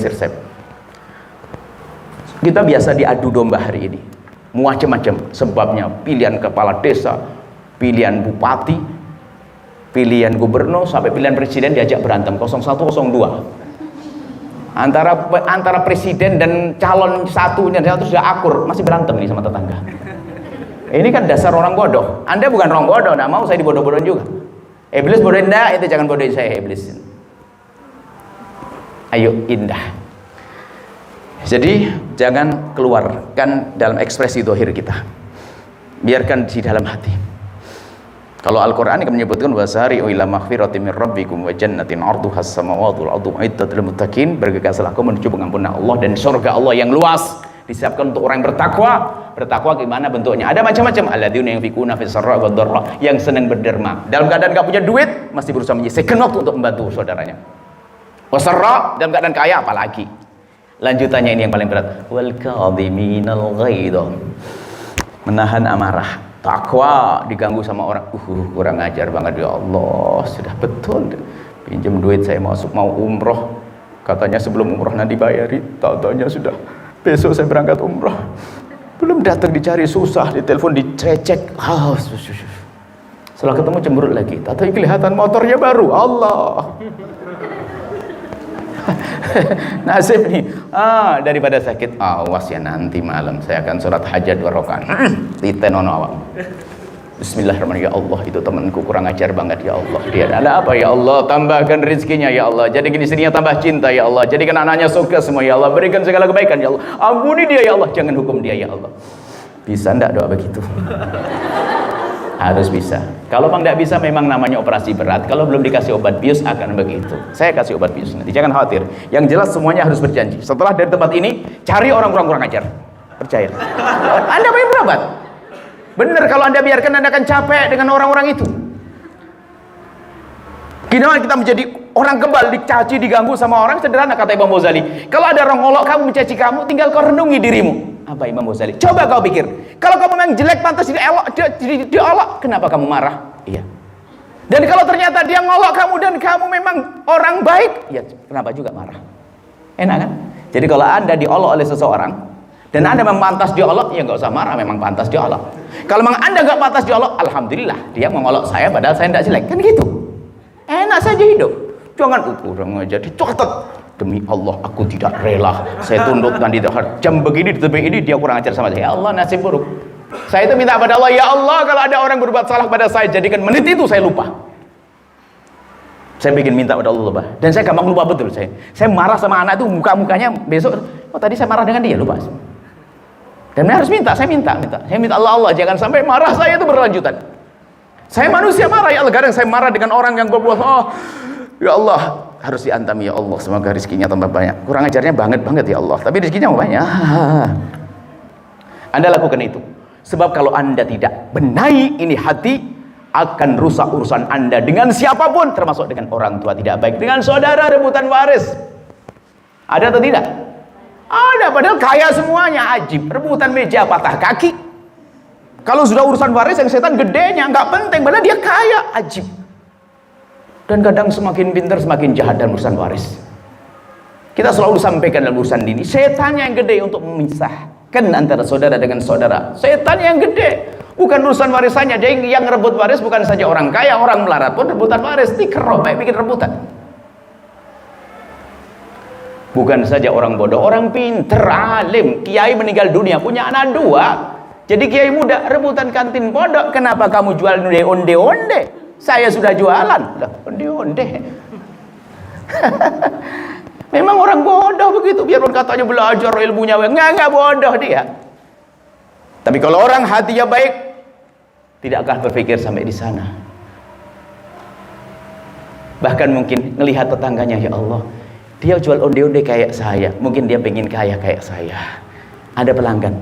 resep. Kita biasa diadu domba hari ini. Macam-macam sebabnya. Pilihan kepala desa, pilihan bupati, pilihan gubernur, sampai pilihan presiden diajak berantem 01, 02. Antara presiden dan calon satunya sudah akur, masih berantem nih sama tetangga. Ini kan dasar orang bodoh. Anda bukan orang bodoh, nggak mau saya dibodoh-bodohin juga. Iblis bodohin Anda, itu jangan bodohin saya, iblis. Ayo indah. Jadi jangan keluarkan dalam ekspresi dohir kita, biarkan di dalam hati. Kalau Al-Quran ini menyebutkan wasari'u ila maghfiratin min rabbikum wa jannatin 'arduhas samawati wal ardu uiddat lil muttaqin, bergegaslah kamu menuju pengampunan Allah dan surga Allah yang luas disiapkan untuk orang yang bertakwa. Bertakwa gimana bentuknya? Ada macam-macam. Alladzina yunfikuna fis sarra wad dharra, yang senang berderma. Dalam keadaan enggak punya duit masih berusaha menyisihkan waktu untuk membantu saudaranya. Wasarra, dalam keadaan kaya apalagi. Lanjutannya ini yang paling berat. Wal kadhiminal ghaidha, menahan amarah. Takwa diganggu sama orang, kurang ajar banget ya Allah. Sudah betul pinjam duit, saya mau umroh, katanya sebelum umroh nanti bayari, tahu-taunya sudah besok saya berangkat umroh, belum datang, dicari susah, ditelepon dicecek. Setelah ketemu cemberut lagi, tahu kelihatan motornya baru. Allah. Nasib nih, daripada sakit, awas ya nanti malam saya akan sholat hajat 2 rakaat. Ditenono awak. Bismillahirrahmanirrahim. Ya Allah, itu temanku kurang ajar banget ya Allah. Dia ada apa ya Allah? Tambahkan rezekinya ya Allah. Jadikan istrinya tambah cinta ya Allah. Jadikan anaknya suka semua ya Allah. Berikan segala kebaikan ya Allah. Ampuni dia ya Allah. Jangan hukum dia ya Allah. Bisa enggak doa begitu? Harus bisa. Kalau memang tidak bisa, memang namanya operasi berat. Kalau belum dikasih obat bius akan begitu. Saya kasih obat bius nanti, jangan khawatir. Yang jelas semuanya harus berjanji. Setelah dari tempat ini, cari orang-orang kurang ajar. Percaya. Anda pengen berobat. Benar, kalau Anda biarkan Anda akan capek dengan orang-orang itu. Gimana kita menjadi orang kebal, dicaci, diganggu sama orang? Sederhana, kata Imam Ghazali. Kalau ada orang ngolok kamu, mencaci kamu, tinggal kau renungi dirimu. Apa Imam Ghazali? Coba kau pikir, kalau kamu memang jelek, pantas diolok, kenapa kamu marah? Iya. Dan kalau ternyata dia ngolok kamu dan kamu memang orang baik, ya kenapa juga marah? Enak kan? Jadi kalau Anda diolok oleh seseorang dan Anda memang pantas diolok, ya nggak usah marah, memang pantas diolok. Kalau memang Anda nggak pantas diolok, alhamdulillah dia mengolok saya padahal saya tidak jelek, kan gitu. Enak saja hidup. Jangan kurang aja dicatat. Demi Allah aku tidak rela saya tunduk dan jam begini di tepi ini dia kurang ajar sama saya. Ya Allah, nasib buruk. Saya itu minta pada Allah, ya Allah, kalau ada orang berbuat salah pada saya, jadikan menit itu saya lupa. Saya bikin minta pada Allah lupa. Dan saya gampang lupa betul. Saya marah sama anak itu, muka-mukanya besok, oh tadi saya marah dengan dia, lupa. Dan saya harus minta, saya minta. Saya minta Allah, jangan sampai marah saya itu berlanjutan. Saya manusia marah, ya Allah. Kadang saya marah dengan orang yang berbuat, oh ya Allah, harus diantami ya Allah, semoga rezekinya tambah banyak. Kurang ajarnya banget ya Allah, tapi rezekinya banyak. Anda lakukan itu. Sebab kalau Anda tidak benahi ini hati, akan rusak urusan Anda dengan siapapun, termasuk dengan orang tua tidak baik, dengan saudara rebutan waris. Ada atau tidak? Ada, padahal kaya semuanya, ajib. Rebutan meja patah kaki. Kalau sudah urusan waris yang setan gedenya, nggak penting, padahal dia kaya, ajib. Dan kadang semakin pintar semakin jahat dalam urusan waris. Kita selalu sampaikan dalam urusan ini, setan yang gede untuk memisahkan antara saudara dengan saudara. Setan yang gede, bukan urusan warisannya. Dia yang rebut waris bukan saja orang kaya, orang melarat pun rebutan waris. Dikerobek bikin rebutan. Bukan saja orang bodoh, orang pinter, alim, kiai meninggal dunia punya anak 2. Jadi kiai muda rebutan kantin pondok. Kenapa kamu jual onde-onde? Saya sudah jualan. Lah, onde-onde. Memang orang bodoh begitu, biarpun katanya belajar ilmunya, enggak bodoh dia. Tapi kalau orang hatinya baik, tidak akan berpikir sampai di sana. Bahkan mungkin melihat tetangganya, ya Allah, dia jual onde-onde kayak saya, mungkin dia pengen kaya kayak saya. Ada pelanggan,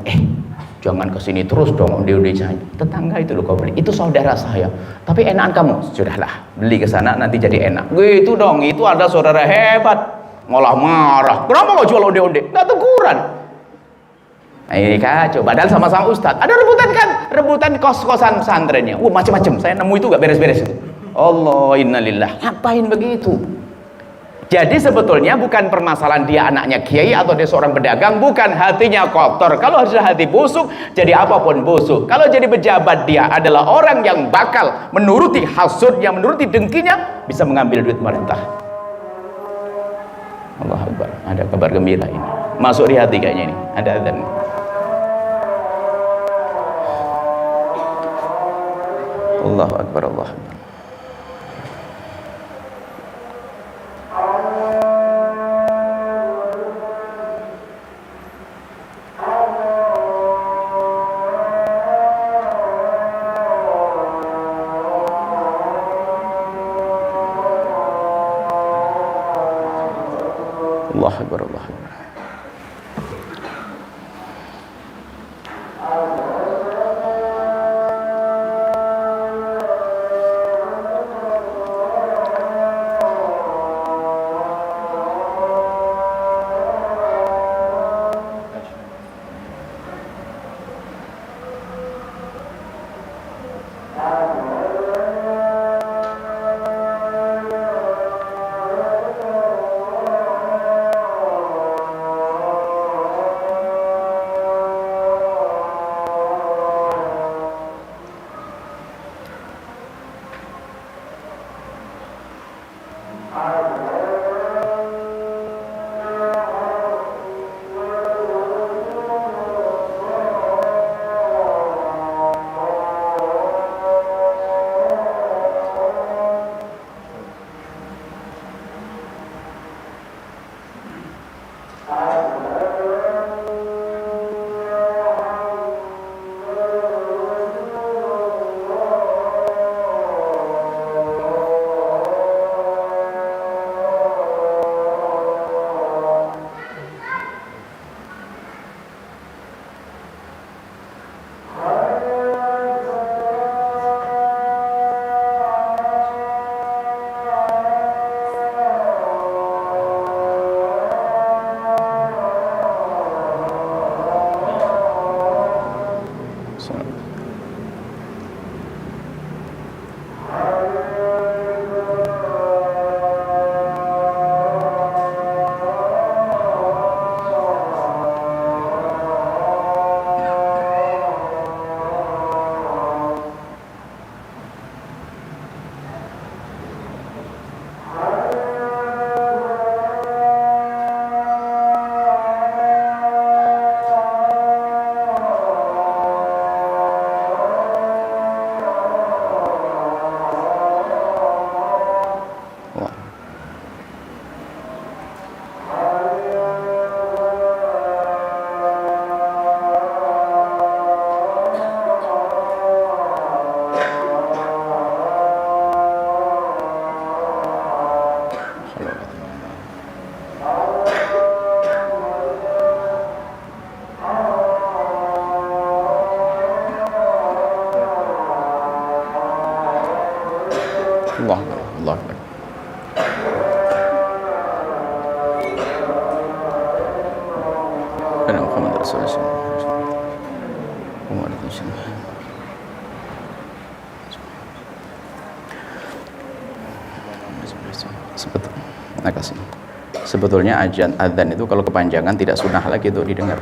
jangan kesini terus dong onde-onde saya. Tetangga itu loh kau beli, itu saudara saya. Tapi enakan kamu, sudahlah beli ke sana nanti jadi enak. Gitu dong, itu ada saudara hebat. Malah marah, kenapa kau jual onde-onde? Nggak teguran. Ini kacau, padahal sama-sama ustadz. Ada rebutan kan, rebutan kos-kosan pesantrennya. Macam-macam, saya nemu itu nggak beres-beres itu. Allah, innalillah, ngapain begitu? Jadi sebetulnya bukan permasalahan dia anaknya kiai atau dia seorang pedagang, bukan hatinya kotor. Kalau sudah hati busuk, jadi apapun busuk. Kalau jadi pejabat, dia adalah orang yang bakal menuruti hasudnya, menuruti dengkinya, bisa mengambil duit pemerintah. Allah Akbar, ada kabar gembira ini. Masuk di hati kayaknya ini. Ada adzan. Allahu Akbar, Allah Akbar. Allah Akbar, Allah Akbar. Makasih. Sebetulnya adzan itu kalau kepanjangan tidak sunnah lagi itu didengar.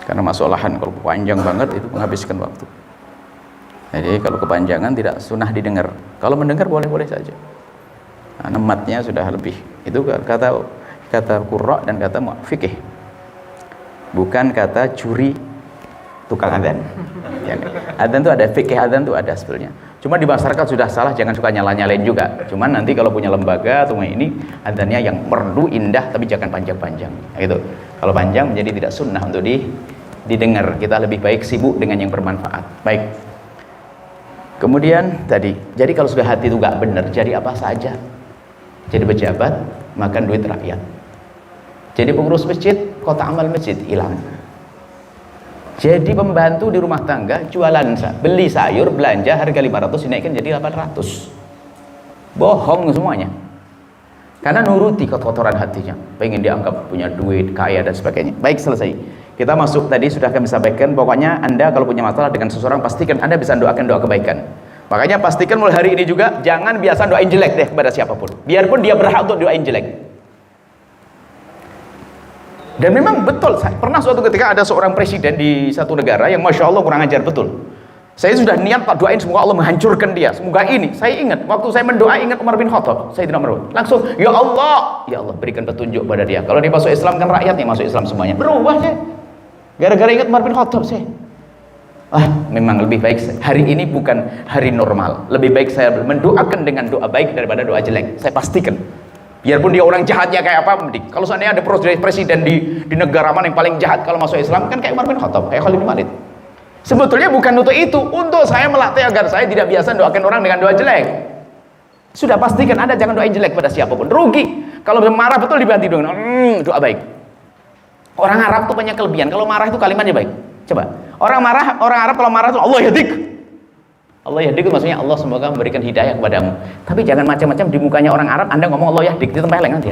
Karena masalahan kalau panjang banget itu menghabiskan waktu. Jadi kalau kepanjangan tidak sunnah didengar. Kalau mendengar boleh-boleh saja. Nah, nematnya sudah lebih. Itu kata qurra dan kata fikih. Bukan kata curi tukang adzan. Ya, adzan itu ada, fikih adzan itu ada sebetulnya. Cuma di masyarakat sudah salah, jangan suka nyala-nyalain juga. Cuman nanti kalau punya lembaga atau ini adzannya yang merdu, indah, tapi jangan panjang-panjang. Nah, gitu. Kalau panjang menjadi tidak sunnah untuk didengar. Kita lebih baik sibuk dengan yang bermanfaat. Baik. Kemudian tadi, jadi kalau sudah hati itu gak benar, jadi apa saja. Jadi pejabat, makan duit rakyat. Jadi pengurus masjid, kota amal masjid hilang. Jadi pembantu di rumah tangga jualan, beli sayur, belanja harga 500 dinaikkan jadi 800. Bohong semuanya. Karena nuruti kotoran hatinya, pengen dianggap punya duit, kaya dan sebagainya. Baik, selesai. Kita masuk tadi sudah kami sampaikan, pokoknya Anda kalau punya masalah dengan seseorang pastikan Anda bisa doakan doa kebaikan. Makanya pastikan mulai hari ini juga jangan biasa doain jelek deh kepada siapapun. Biarpun dia berhak untuk doain jelek. Dan memang betul, pernah suatu ketika ada seorang presiden di satu negara yang Masya Allah kurang ajar betul. Saya sudah niat Pak doain semoga Allah menghancurkan dia, semoga ini. Saya ingat, waktu saya mendoa ingat Umar bin Khattab, saya tidak merubah. Langsung, ya Allah berikan petunjuk pada dia. Kalau dia masuk Islam kan rakyatnya masuk Islam semuanya. Berubah saya. Gara-gara ingat Umar bin Khattab saya. Memang lebih baik hari ini bukan hari normal. Lebih baik saya mendoakan dengan doa baik daripada doa jelek. Saya pastikan. Biarpun dia orang jahatnya kayak apa, mending. Kalau seandainya ada presiden di negara mana yang paling jahat kalau masuk Islam, kan kayak Umar bin Khattab, kayak Khalid bin Walid. Sebetulnya bukan untuk itu, untuk saya melatih agar saya tidak biasa doakan orang dengan doa jelek. Sudah pastikan Anda jangan doain jelek pada siapapun, rugi. Kalau marah betul dibantu dengan doa baik. Orang Arab tuh punya kelebihan, kalau marah itu kalimatnya baik. Coba, orang Arab kalau marah itu Allah yahdik. Allah yahdik itu maksudnya Allah semoga memberikan hidayah kepadamu. Tapi jangan macam-macam di mukanya orang Arab Anda ngomong Allah yahdik, itu tempeleng nanti.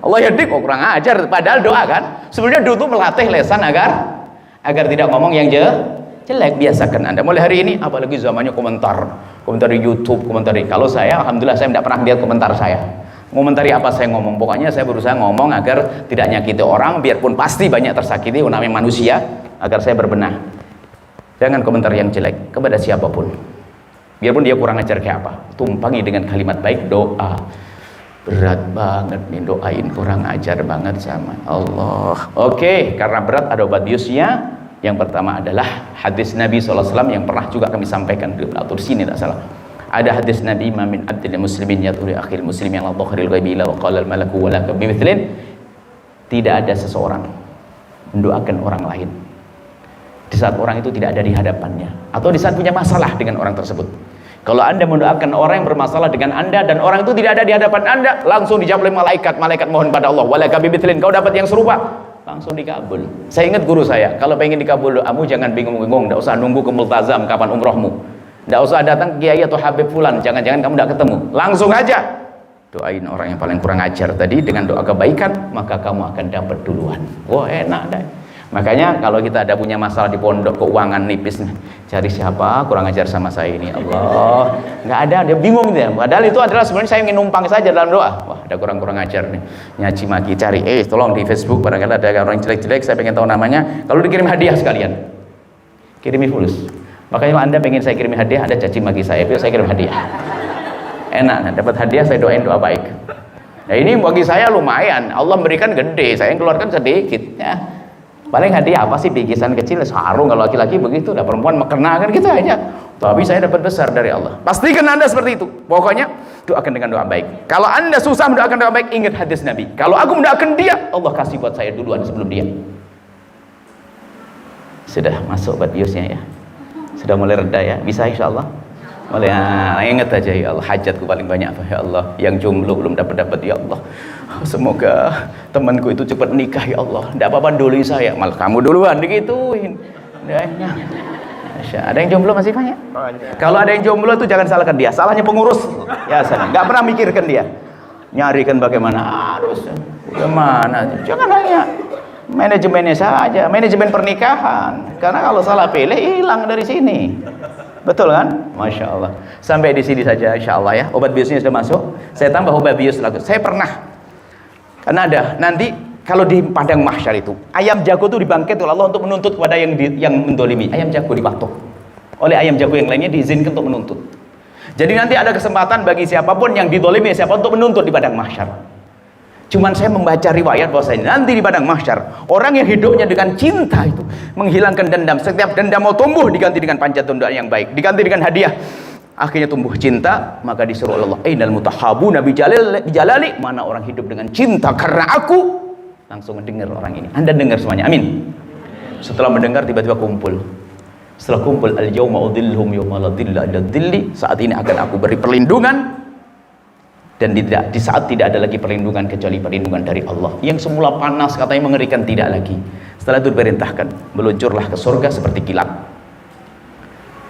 Allah yahdik kok kurang ajar, padahal doa kan. Sebenarnya doa itu melatih lesan agar tidak ngomong yang jelek. Biasakan Anda mulai hari ini, apalagi zamannya komentar di YouTube, kalau saya alhamdulillah saya tidak pernah lihat komentar saya. Komentari apa saya ngomong, pokoknya saya berusaha ngomong agar tidak nyakiti orang, biarpun pasti banyak tersakiti, namanya manusia, agar saya berbenah. Jangan komentar yang jelek kepada siapapun, biarpun dia kurang ajar kayak apa, tumpangi dengan kalimat baik. Doa berat banget nih, doain kurang ajar banget sama Allah. Oke, karena berat ada obat biusnya. Yang pertama adalah hadis Nabi SAW yang pernah juga kami sampaikan di sini, tak salah. Ada hadis Nabi, "Mamin abdil muslimin yaturi akhil muslim yang la dhahril ghaibi la qala al malaku wa la kabimithrin." Tidak ada seseorang mendoakan orang lain di saat orang itu tidak ada di hadapannya, atau di saat punya masalah dengan orang tersebut. Kalau Anda mendoakan orang yang bermasalah dengan Anda dan orang itu tidak ada di hadapan Anda, langsung dijawab oleh malaikat mohon pada Allah, wala kabimithrin, kau dapat yang serupa, langsung dikabul. Saya ingat guru saya, kalau pengen dikabul doamu jangan bingung-bingung, tidak usah nunggu ke multazam kapan umrohmu, tidak usah datang ke kiai atau habib fulan, jangan-jangan kamu tidak ketemu, langsung aja doain orang yang paling kurang ajar tadi dengan doa kebaikan, maka kamu akan dapat duluan. Wah, enak deh. Makanya kalau kita ada punya masalah di pondok, keuangan nipis, cari siapa kurang ajar sama saya ini, Allah, nggak ada, dia bingung dia. Padahal itu adalah sebenarnya saya ingin numpang saja dalam doa. Wah, ada kurang ajar nih, nyaci maki, cari, tolong di Facebook barangkali ada orang jelek-jelek, saya pengen tahu namanya. Kalau dikirim hadiah sekalian, kirimi fulus. Makanya kalau Anda pengen saya kirim hadiah, ada caci maki saya, biar saya kirim hadiah. Enak, dapat hadiah saya doain doa baik. Nah ini bagi saya lumayan, Allah berikan gede, saya yang keluarkan sedikit ya. Paling hadiah apa sih, bingkisan kecil, sarung kalau laki-laki begitu, udah perempuan mekena kan gitu aja. Tapi saya dapat besar dari Allah. Pastikan Anda seperti itu. Pokoknya doakan dengan doa baik. Kalau Anda susah mendoakan doa baik, ingat hadis Nabi. Kalau aku mendoakan dia, Allah kasih buat saya duluan sebelum dia. Sudah masuk buat biusnya ya. Sudah mulai reda ya. Bisa insya Allah. Mulai ingat aja ya Allah, hajatku paling banyak apa ya Allah, yang jomblo belum dapat ya Allah, semoga temanku itu cepat nikah ya Allah, tidak apa-apa dulu saya, malah kamu duluan digituin. Ada yang jomblo masih banyak. Kalau ada yang jomblo itu jangan salahkan dia, salahnya pengurus ya, sana nggak pernah mikirkan dia, nyarikan bagaimana harus bagaimana, jangan hanya manajemennya saja, manajemen pernikahan, karena kalau salah pilih hilang dari sini. Betul kan? Masya Allah. Sampai di sini saja insya Allah ya. Obat biusnya sudah masuk. Saya tambah obat bius lagi. Saya pernah, karena ada nanti kalau di padang mahsyar itu ayam jago itu dibangkit oleh Allah untuk menuntut kepada yang mendolimi. Ayam jago dipatok oleh ayam jago yang lainnya, diizinkan untuk menuntut. Jadi nanti ada kesempatan bagi siapapun yang didolimi siapa untuk menuntut di padang mahsyar. Cuman saya membaca riwayat bahwa nanti di padang mahsyar orang yang hidupnya dengan cinta itu menghilangkan dendam. Setiap dendam mau tumbuh diganti dengan panjat tundaan yang baik, diganti dengan hadiah, akhirnya tumbuh cinta. Maka disuruh Allah, ainal mutahabuna bijalali, mana orang hidup dengan cinta karena aku. Langsung mendengar orang ini. Anda dengar semuanya, amin. Setelah mendengar tiba-tiba kumpul. Setelah kumpul, al yauma udhilluhum yauma la dhilla illa dhilli, saat ini akan aku beri perlindungan. Dan di saat tidak ada lagi perlindungan kecuali perlindungan dari Allah. Yang semula panas katanya mengerikan, tidak lagi. Setelah itu diperintahkan, meluncurlah ke surga seperti kilat.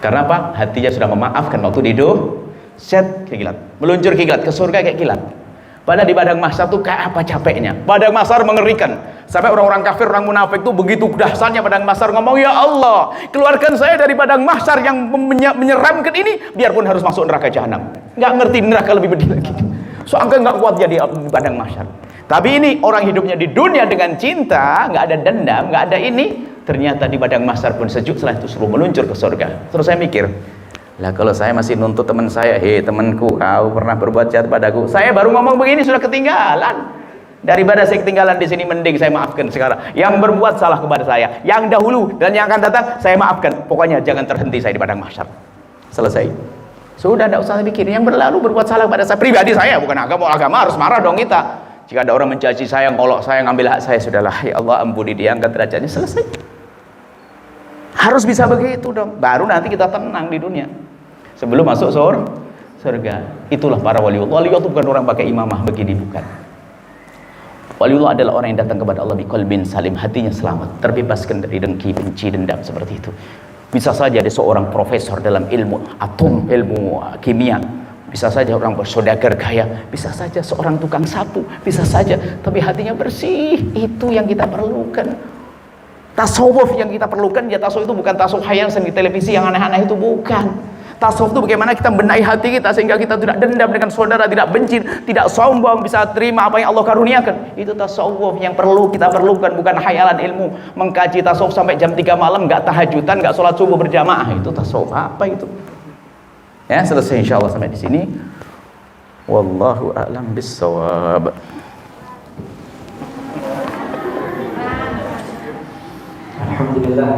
Karena apa? Hatinya sudah memaafkan waktu hidup. Set ke kilat, meluncur ke kilat, ke surga kayak kilat. Padahal di padang mahsyar itu kayak apa capeknya. Padang mahsyar mengerikan. Sampai orang-orang kafir, orang munafik itu begitu dahsyatnya padang mahsyar ngomong, ya Allah, keluarkan saya dari padang mahsyar yang menyeramkan ini, biarpun harus masuk neraka jahanam. Nggak ngerti neraka lebih pedih lagi. Soalnya nggak kuat jadi di padang mahsyar. Tapi ini orang hidupnya di dunia dengan cinta, nggak ada dendam, nggak ada ini. Ternyata di padang mahsyar pun sejuk. Setelah itu suruh meluncur ke surga. Terus saya mikir, lah kalau saya masih nuntut teman saya, hei temanku, kau pernah berbuat jahat padaku. Saya baru ngomong begini sudah ketinggalan. Daripada saya ketinggalan di sini, mending saya maafkan sekarang. Yang berbuat salah kepada saya, yang dahulu dan yang akan datang, saya maafkan. Pokoknya jangan terhenti saya di padang mahsyar. Selesai. Sudah, tidak usah pikir yang berlalu berbuat salah pada saya pribadi, saya bukan agama harus marah dong kita. Jika ada orang mencaci saya, ngolok saya, ngambil hak saya, sudahlah, ya Allah ampuni dia, angkat derajatnya, selesai. Harus bisa begitu dong, baru nanti kita tenang di dunia sebelum masuk surga. Itulah para waliullah. Waliullah itu bukan orang pakai imamah begini, bukan. Waliullah adalah orang yang datang kepada Allah biqalbin salim, hatinya selamat, terbebaskan dari dengki, benci, dendam, seperti itu. Bisa saja ada seorang profesor dalam ilmu atom, ilmu kimia, bisa saja orang bersodagar kaya, bisa saja seorang tukang sapu, bisa saja, tapi hatinya bersih. Itu yang kita perlukan. Tasawuf yang kita perlukan, ya tasawuf itu bukan tasawuf khayal di televisi yang aneh-aneh, itu bukan. Tasawuf itu bagaimana kita membenahi hati kita sehingga kita tidak dendam dengan saudara, tidak benci, tidak sombong, bisa terima apa yang Allah karuniakan. Itu tasawuf yang perlu kita perlukan, bukan khayalan ilmu. Mengkaji tasawuf sampai jam 3 malam, nggak tahajudan, nggak sholat subuh berjamaah, itu tasawuf apa itu? Ya, selesai insyaallah sampai di sini. Wallahu a'lam bissawab. Alhamdulillah.